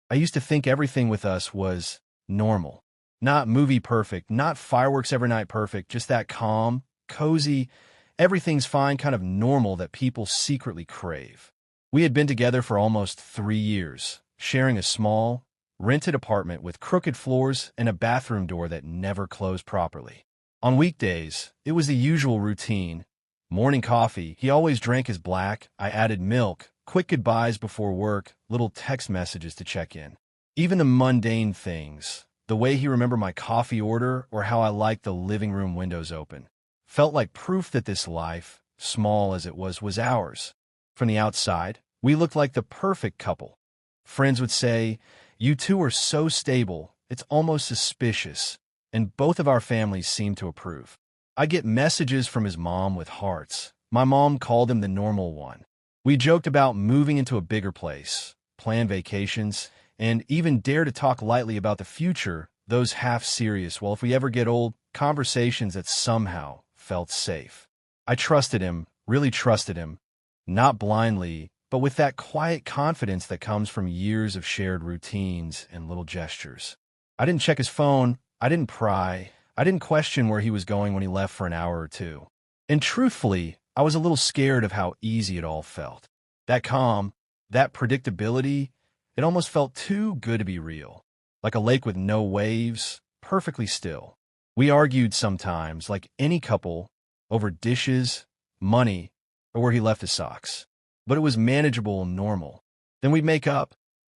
I used to think everything with us was normal. Not movie perfect, not fireworks every night perfect, just that calm, cozy, everything's fine kind of normal that people secretly crave. We had been together for almost 3 years, sharing a small, rented apartment with crooked floors and a bathroom door that never closed properly. On weekdays, it was the usual routine. Morning coffee, he always drank his black, I added milk, quick goodbyes before work, little text messages to check in. Even the mundane things, the way he remembered my coffee order or how I liked the living room windows open, felt like proof that this life, small as it was ours. From the outside, we looked like the perfect couple. Friends would say, "You two are so stable, it's almost suspicious," and both of our families seemed to approve. I get messages from his mom with hearts. My mom called him the normal one. We joked about moving into a bigger place, plan vacations, and even dare to talk lightly about the future, those half-serious, well, if we ever get old, conversations that somehow felt safe. I trusted him, really trusted him, not blindly, but with that quiet confidence that comes from years of shared routines and little gestures. I didn't check his phone, I didn't pry, I didn't question where he was going when he left for an hour or two. And truthfully, I was a little scared of how easy it all felt. That calm, that predictability, it almost felt too good to be real. Like a lake with no waves, perfectly still. We argued sometimes, like any couple, over dishes, money, or where he left his socks. But it was manageable and normal. Then we'd make up,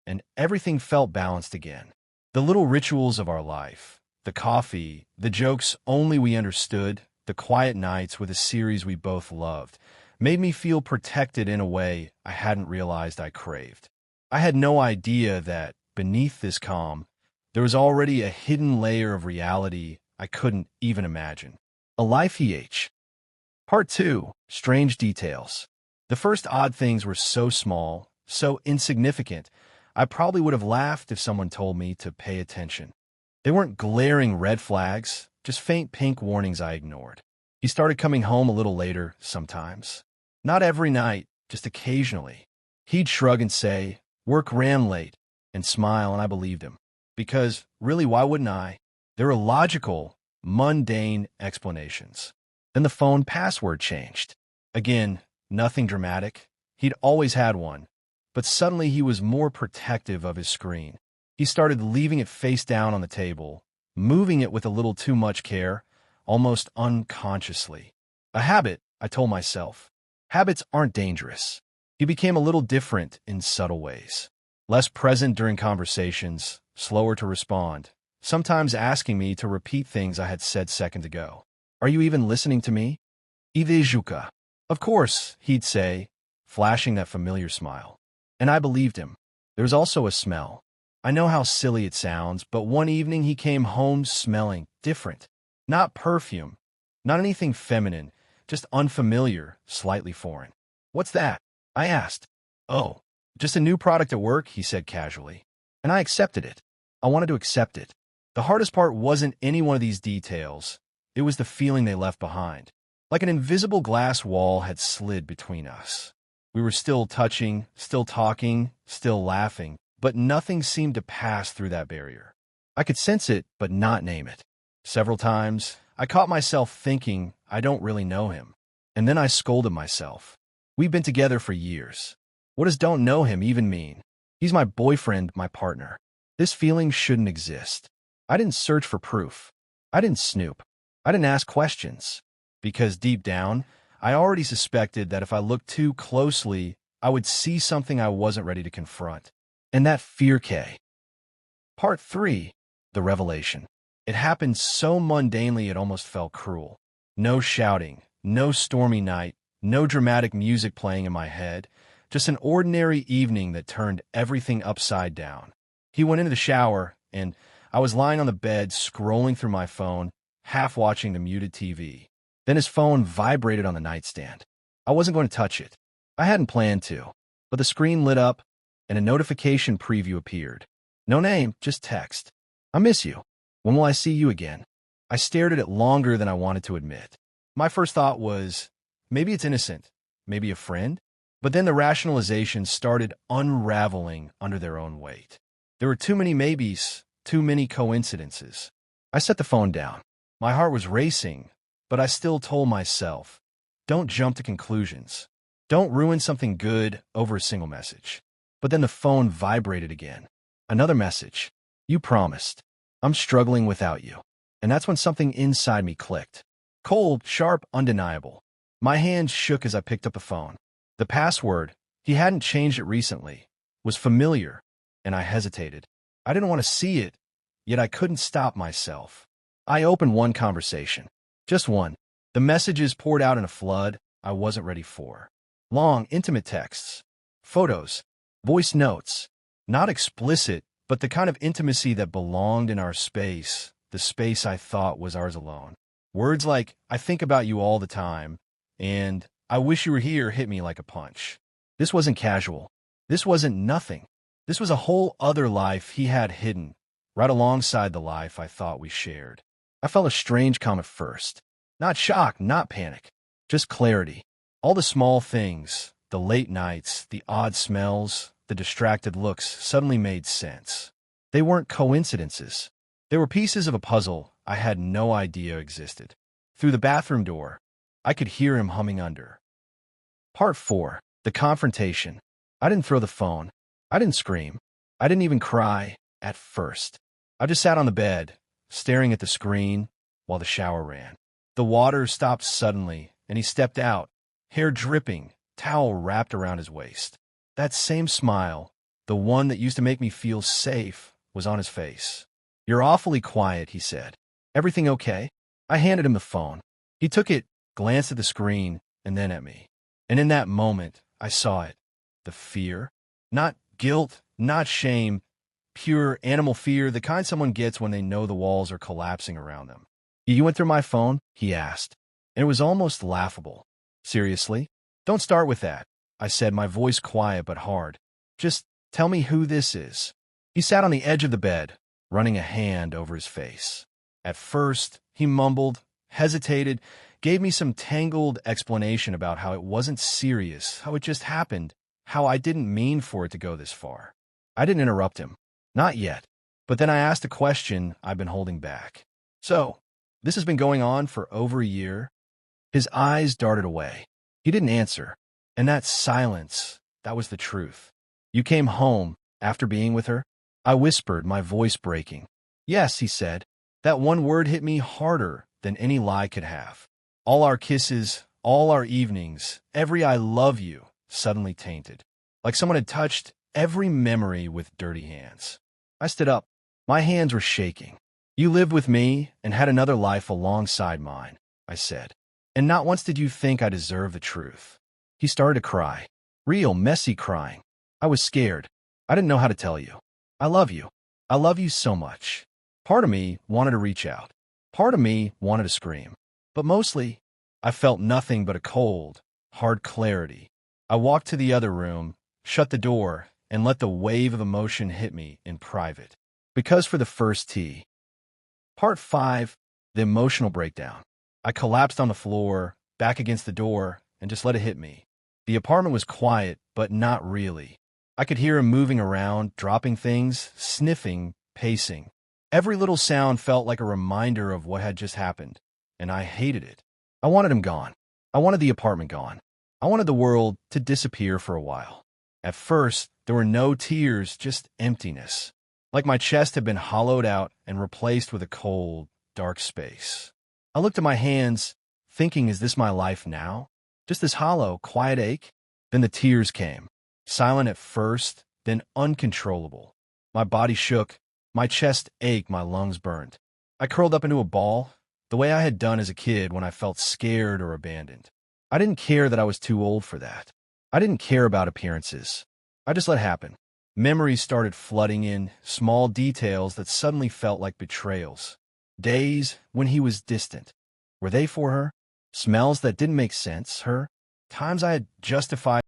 and everything felt balanced again. The little rituals of our life, the coffee, the jokes only we understood, the quiet nights with a series we both loved, made me feel protected in a way I hadn't realized I craved. I had no idea that, beneath this calm, there was already a hidden layer of reality I couldn't even imagine. A life EH. Part 2. Strange Details. The first odd things were so small, so insignificant, I probably would have laughed if someone told me to pay attention. They weren't glaring red flags, just faint pink warnings I ignored. He started coming home a little later sometimes. Not every night, just occasionally. He'd shrug and say, "Work ran late," and smile, and I believed him. Because, really, why wouldn't I? There were logical, mundane explanations. Then the phone password changed. Again, nothing dramatic. He'd always had one. But suddenly he was more protective of his screen. He started leaving it face down on the table, moving it with a little too much care, almost unconsciously. A habit, I told myself. Habits aren't dangerous. He became a little different in subtle ways. Less present during conversations, slower to respond, sometimes asking me to repeat things I had said seconds ago. "Are you even listening to me?" "Ivijuka." "Of course," he'd say, flashing that familiar smile. And I believed him. There was also a smell. I know how silly it sounds, but one evening he came home smelling different. Not perfume, not anything feminine, just unfamiliar, slightly foreign. "What's that?" I asked. "Oh, just a new product at work," he said casually. And I accepted it. I wanted to accept it. The hardest part wasn't any one of these details. It was the feeling they left behind. Like an invisible glass wall had slid between us. We were still touching, still talking, still laughing, but nothing seemed to pass through that barrier. I could sense it, but not name it. Several times, I caught myself thinking I don't really know him. And then I scolded myself. We've been together for years. What does "don't know him" even mean? He's my boyfriend, my partner. This feeling shouldn't exist. I didn't search for proof. I didn't snoop. I didn't ask questions. Because deep down, I already suspected that if I looked too closely, I would see something I wasn't ready to confront. And that fear K. Part 3. The Revelation. It happened so mundanely it almost felt cruel. No shouting, no stormy night, no dramatic music playing in my head, just an ordinary evening that turned everything upside down. He went into the shower, and I was lying on the bed scrolling through my phone, half watching the muted TV. Then his phone vibrated on the nightstand. I wasn't going to touch it. I hadn't planned to. But the screen lit up, and a notification preview appeared. No name, just text. "I miss you. When will I see you again?" I stared at it longer than I wanted to admit. My first thought was, maybe it's innocent, maybe a friend. But then the rationalizations started unraveling under their own weight. There were too many maybes, too many coincidences. I set the phone down. My heart was racing, but I still told myself, don't jump to conclusions. Don't ruin something good over a single message. But then the phone vibrated again. Another message. You promised. I'm struggling without you. And that's when something inside me clicked. Cold, sharp, undeniable. My hand shook as I picked up the phone. The password, he hadn't changed it recently, was familiar, and I hesitated. I didn't want to see it, yet I couldn't stop myself. I opened one conversation. Just one. The messages poured out in a flood I wasn't ready for. Long, intimate texts. Photos. Voice notes. Not explicit, but the kind of intimacy that belonged in our space, the space I thought was ours alone. Words like, I think about you all the time, and I wish you were here hit me like a punch. This wasn't casual. This wasn't nothing. This was a whole other life he had hidden, right alongside the life I thought we shared. I felt a strange calm at first. Not shock, not panic. Just clarity. All the small things, the late nights, the odd smells, the distracted looks suddenly made sense. They weren't coincidences. They were pieces of a puzzle I had no idea existed. Through the bathroom door, I could hear him humming under. Part 4. The confrontation. I didn't throw the phone. I didn't scream. I didn't even cry at first. I just sat on the bed, staring at the screen while the shower ran. The water stopped suddenly, and he stepped out, hair dripping, towel wrapped around his waist. That same smile, the one that used to make me feel safe, was on his face. You're awfully quiet, he said. Everything okay? I handed him the phone. He took it, glanced at the screen, and then at me. And in that moment, I saw it. The fear. Not guilt, not shame. Pure animal fear, the kind someone gets when they know the walls are collapsing around them. You went through my phone? He asked. And it was almost laughable. Seriously? Don't start with that, I said, my voice quiet but hard. Just tell me who this is. He sat on the edge of the bed, running a hand over his face. At first, he mumbled, hesitated, gave me some tangled explanation about how it wasn't serious, how it just happened, how I didn't mean for it to go this far. I didn't interrupt him. Not yet. But then I asked a question I've been holding back. So, this has been going on for over a year? His eyes darted away. He didn't answer. And that silence, that was the truth. You came home after being with her? I whispered, my voice breaking. Yes, he said. That one word hit me harder than any lie could have. All our kisses, all our evenings, every I love you, suddenly tainted. Like someone had touched every memory with dirty hands. I stood up. My hands were shaking. You lived with me and had another life alongside mine, I said. And not once did you think I deserved the truth. He started to cry. Real, messy crying. I was scared. I didn't know how to tell you. I love you. I love you so much. Part of me wanted to reach out. Part of me wanted to scream. But mostly, I felt nothing but a cold, hard clarity. I walked to the other room, shut the door, and let the wave of emotion hit me in private. Because for the first tea. Part 5. The emotional breakdown. I collapsed on the floor, back against the door, and just let it hit me. The apartment was quiet, but not really. I could hear him moving around, dropping things, sniffing, pacing. Every little sound felt like a reminder of what had just happened, and I hated it. I wanted him gone. I wanted the apartment gone. I wanted the world to disappear for a while. At first, there were no tears, just emptiness. Like my chest had been hollowed out and replaced with a cold, dark space. I looked at my hands, thinking, is this my life now? Just this hollow, quiet ache? Then the tears came. Silent at first, then uncontrollable. My body shook, my chest ached, my lungs burned. I curled up into a ball, the way I had done as a kid when I felt scared or abandoned. I didn't care that I was too old for that. I didn't care about appearances. I just let it happen. Memories started flooding in, small details that suddenly felt like betrayals. Days when he was distant. Were they for her? Smells that didn't make sense, her? Times I had justified.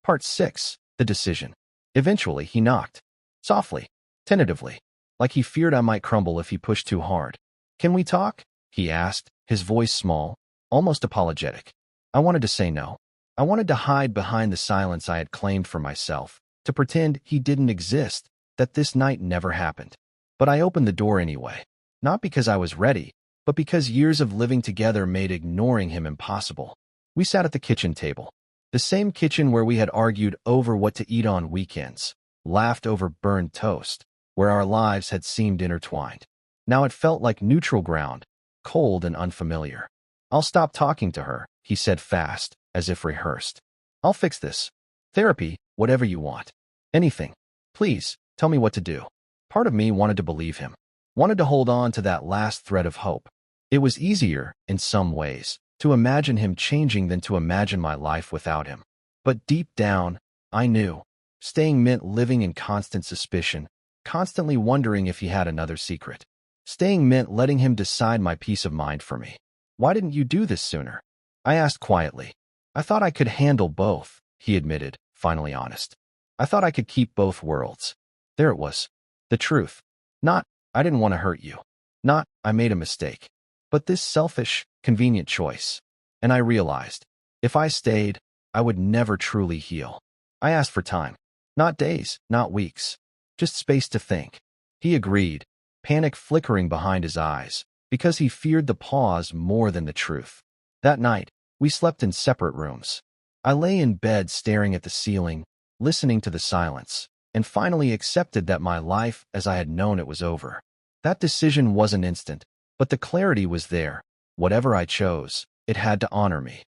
Part 6. The decision. Eventually, he knocked. Softly, tentatively, like he feared I might crumble if he pushed too hard. Can we talk? He asked, his voice small, almost apologetic. I wanted to say no. I wanted to hide behind the silence I had claimed for myself, to pretend he didn't exist, that this night never happened. But I opened the door anyway. Not because I was ready, but because years of living together made ignoring him impossible. We sat at the kitchen table. The same kitchen where we had argued over what to eat on weekends, laughed over burned toast, where our lives had seemed intertwined. Now it felt like neutral ground, cold and unfamiliar. "I'll stop talking to her," he said fast, as if rehearsed. "I'll fix this. Therapy, whatever you want. Anything. Please, tell me what to do." Part of me wanted to believe him, wanted to hold on to that last thread of hope. It was easier, in some ways, to imagine him changing than to imagine my life without him. But deep down, I knew. Staying meant living in constant suspicion, constantly wondering if he had another secret. Staying meant letting him decide my peace of mind for me. "Why didn't you do this sooner?" I asked quietly. "I thought I could handle both," he admitted, finally honest. "I thought I could keep both worlds." There it was. The truth. Not, "I didn't want to hurt you." Not, "I made a mistake." But this selfish, convenient choice. And I realized, if I stayed, I would never truly heal. I asked for time. Not days, not weeks. Just space to think. He agreed, panic flickering behind his eyes, because he feared the pause more than the truth. That night, we slept in separate rooms. I lay in bed staring at the ceiling, listening to the silence, and finally accepted that my life as I had known it was over. That decision wasn't instant, but the clarity was there. Whatever I chose, it had to honor me.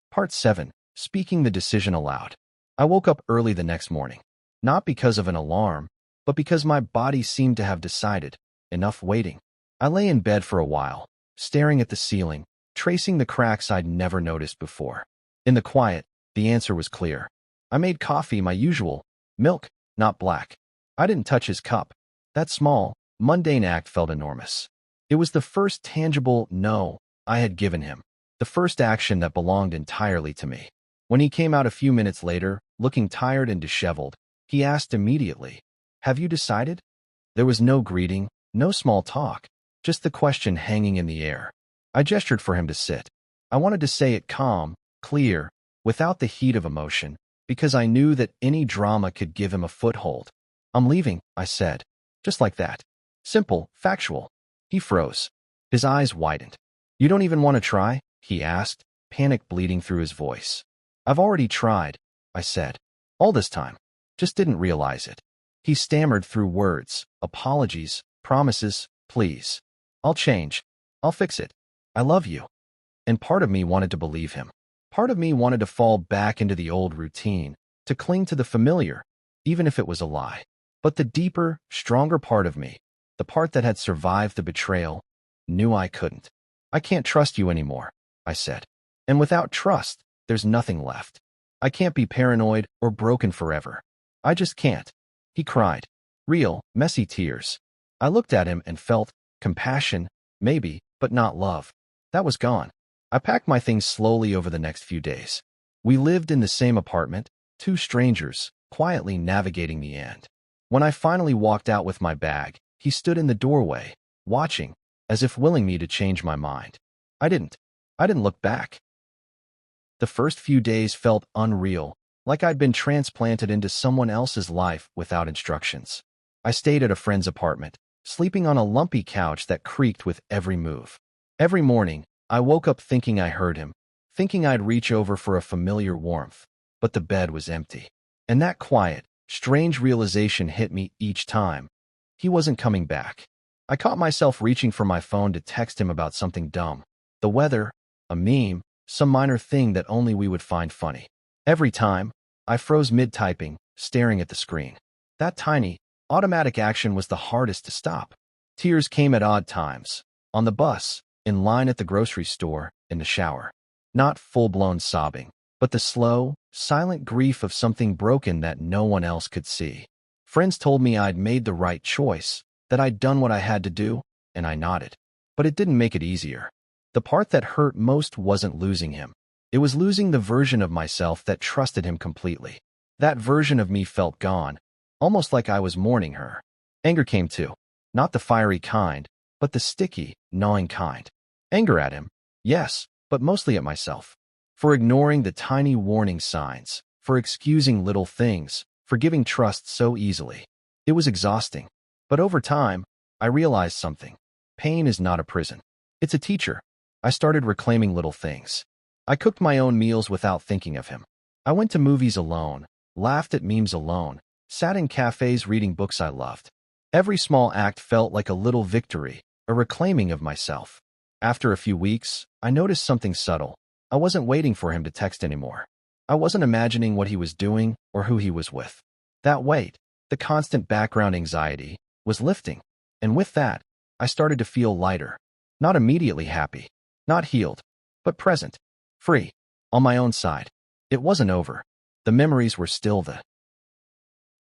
Part 7. Speaking the decision aloud. I woke up early the next morning, not because of an alarm, but because my body seemed to have decided, enough waiting. I lay in bed for a while, staring at the ceiling, tracing the cracks I'd never noticed before. In the quiet, the answer was clear. I made coffee my usual, milk, not black. I didn't touch his cup. That small, mundane act felt enormous. It was the first tangible no I had given him, the first action that belonged entirely to me. When he came out a few minutes later, looking tired and disheveled, he asked immediately, "Have you decided?" There was no greeting, no small talk, just the question hanging in the air. I gestured for him to sit. I wanted to say it calm, clear, without the heat of emotion, because I knew that any drama could give him a foothold. "I'm leaving," I said. Just like that. Simple, factual. He froze. His eyes widened. "You don't even want to try?" he asked, panic bleeding through his voice. "I've already tried," I said. "All this time. Just didn't realize it." He stammered through words, apologies, promises, please. "I'll change. I'll fix it. I love you." And part of me wanted to believe him. Part of me wanted to fall back into the old routine, to cling to the familiar, even if it was a lie. But the deeper, stronger part of me, the part that had survived the betrayal, knew I couldn't. "I can't trust you anymore," I said. "And without trust, there's nothing left. I can't be paranoid or broken forever. I just can't." He cried. Real, messy tears. I looked at him and felt compassion, maybe, but not love. That was gone. I packed my things slowly over the next few days. We lived in the same apartment, two strangers, quietly navigating the end. When I finally walked out with my bag, he stood in the doorway, watching, as if willing me to change my mind. I didn't. I didn't look back. The first few days felt unreal, like I'd been transplanted into someone else's life without instructions. I stayed at a friend's apartment, sleeping on a lumpy couch that creaked with every move. Every morning, I woke up thinking I heard him, thinking I'd reach over for a familiar warmth, but the bed was empty. And that quiet, strange realization hit me each time. He wasn't coming back. I caught myself reaching for my phone to text him about something dumb. The weather, a meme, some minor thing that only we would find funny. Every time, I froze mid-typing, staring at the screen. That tiny, automatic action was the hardest to stop. Tears came at odd times. On the bus, in line at the grocery store, in the shower. Not full-blown sobbing, but the slow, silent grief of something broken that no one else could see. Friends told me I'd made the right choice, that I'd done what I had to do, and I nodded. But it didn't make it easier. The part that hurt most wasn't losing him. It was losing the version of myself that trusted him completely. That version of me felt gone, almost like I was mourning her. Anger came too. Not the fiery kind, but the sticky, gnawing kind. Anger at him, yes, but mostly at myself. For ignoring the tiny warning signs, for excusing little things, for giving trust so easily. It was exhausting. But over time, I realized something. Pain is not a prison. It's a teacher. I started reclaiming little things. I cooked my own meals without thinking of him. I went to movies alone, laughed at memes alone, sat in cafes reading books I loved. Every small act felt like a little victory, a reclaiming of myself. After a few weeks, I noticed something subtle. I wasn't waiting for him to text anymore. I wasn't imagining what he was doing or who he was with. That weight, the constant background anxiety, was lifting. And with that, I started to feel lighter. Not immediately happy, not healed, but present, free, on my own side. It wasn't over. The memories were still the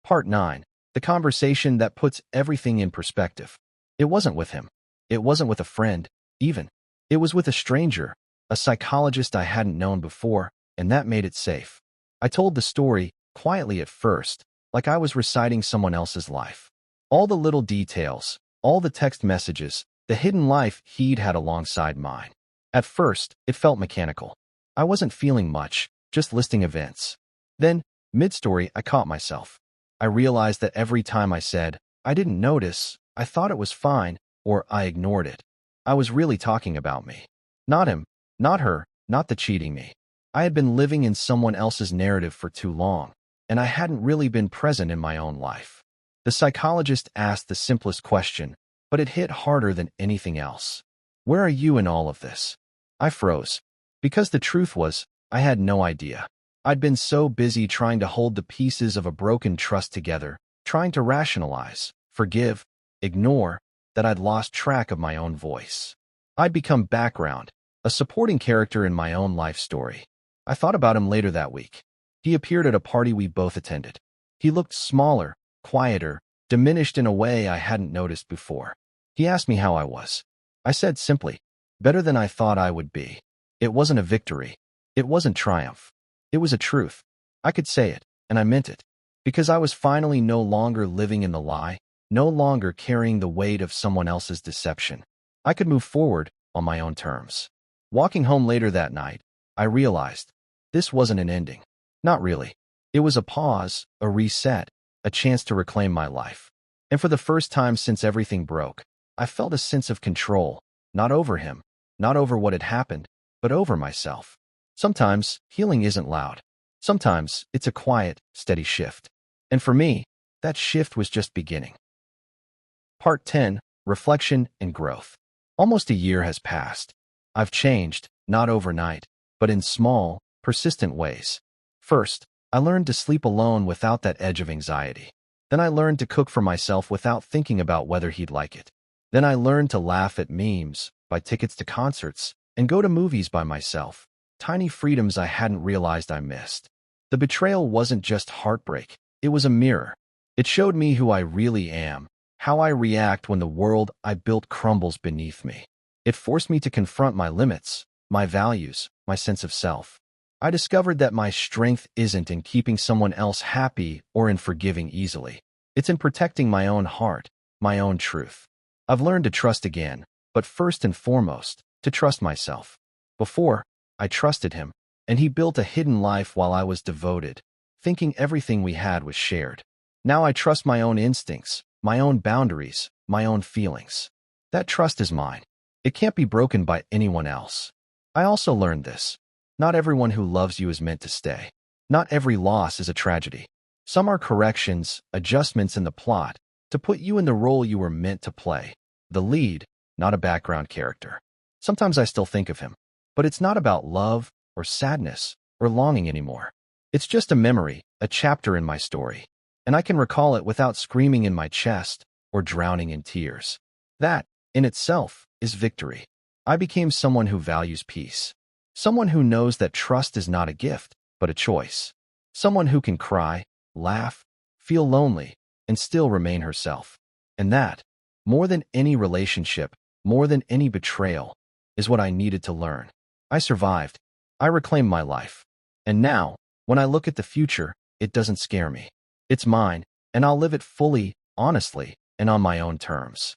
Part 9. The conversation that puts everything in perspective. It wasn't with him. It wasn't with a friend, even. It was with a stranger, a psychologist I hadn't known before, and that made it safe. I told the story, quietly at first, like I was reciting someone else's life. All the little details, all the text messages, the hidden life he'd had alongside mine. At first, it felt mechanical. I wasn't feeling much, just listing events. Then, mid-story, I caught myself. I realized that every time I said, I didn't notice, I thought it was fine, or I ignored it, I was really talking about me. Not him, not her, not the cheating me. I had been living in someone else's narrative for too long, and I hadn't really been present in my own life. The psychologist asked the simplest question, but it hit harder than anything else. Where are you in all of this? I froze. Because the truth was, I had no idea. I'd been so busy trying to hold the pieces of a broken trust together, trying to rationalize, forgive, ignore, that I'd lost track of my own voice. I'd become background, a supporting character in my own life story. I thought about him later that week. He appeared at a party we both attended. He looked smaller, quieter, diminished in a way I hadn't noticed before. He asked me how I was. I said simply, better than I thought I would be. It wasn't a victory. It wasn't triumph. It was a truth. I could say it, and I meant it. Because I was finally no longer living in the lie, no longer carrying the weight of someone else's deception. I could move forward on my own terms. Walking home later that night, I realized this wasn't an ending. Not really. It was a pause, a reset, a chance to reclaim my life. And for the first time since everything broke, I felt a sense of control, not over him, not over what had happened, but over myself. Sometimes healing isn't loud. Sometimes it's a quiet, steady shift. And for me, that shift was just beginning. Part 10. Reflection and Growth. Almost a year has passed. I've changed, not overnight, but in small, persistent ways. First, I learned to sleep alone without that edge of anxiety. Then I learned to cook for myself without thinking about whether he'd like it. Then I learned to laugh at memes, buy tickets to concerts, and go to movies by myself. Tiny freedoms I hadn't realized I missed. The betrayal wasn't just heartbreak. It was a mirror. It showed me who I really am, how I react when the world I built crumbles beneath me. It forced me to confront my limits, my values, my sense of self. I discovered that my strength isn't in keeping someone else happy or in forgiving easily. It's in protecting my own heart, my own truth. I've learned to trust again, but first and foremost, to trust myself. Before, I trusted him, and he built a hidden life while I was devoted, thinking everything we had was shared. Now I trust my own instincts, my own boundaries, my own feelings. That trust is mine. It can't be broken by anyone else. I also learned this. Not everyone who loves you is meant to stay. Not every loss is a tragedy. Some are corrections, adjustments in the plot, to put you in the role you were meant to play. The lead, not a background character. Sometimes I still think of him. But it's not about love, or sadness, or longing anymore. It's just a memory, a chapter in my story. And I can recall it without screaming in my chest, or drowning in tears. That, in itself, is victory. I became someone who values peace. Someone who knows that trust is not a gift, but a choice. Someone who can cry, laugh, feel lonely, and still remain herself. And that, more than any relationship, more than any betrayal, is what I needed to learn. I survived. I reclaimed my life. And now, when I look at the future, it doesn't scare me. It's mine, and I'll live it fully, honestly, and on my own terms.